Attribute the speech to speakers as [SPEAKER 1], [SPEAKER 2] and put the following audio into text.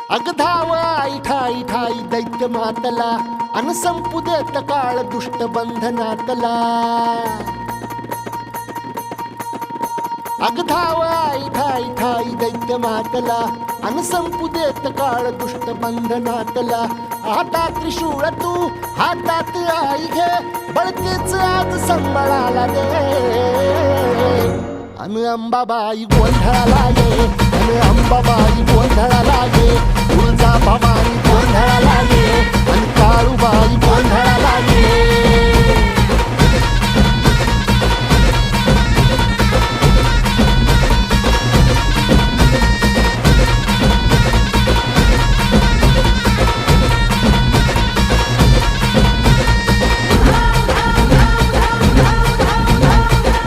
[SPEAKER 1] अग धाव आई ठाई ठाई दैत्य मातला अन संपू देत काळ दुष्ट बंधनातला अग धाव आई ठाई ठाई दैत्य मातला अन संपू देत काळ दुष्ट बंधनातला हातात त्रिशूळ तू हातात आई घे बळतेच आज संबळाला दे अन अंबाबाई गोंधळाला ये अन अंबाबाई गोंधळाला ये तुळजा भवानी गोंधळाला ये अन काळूबाई गोंधळाला ये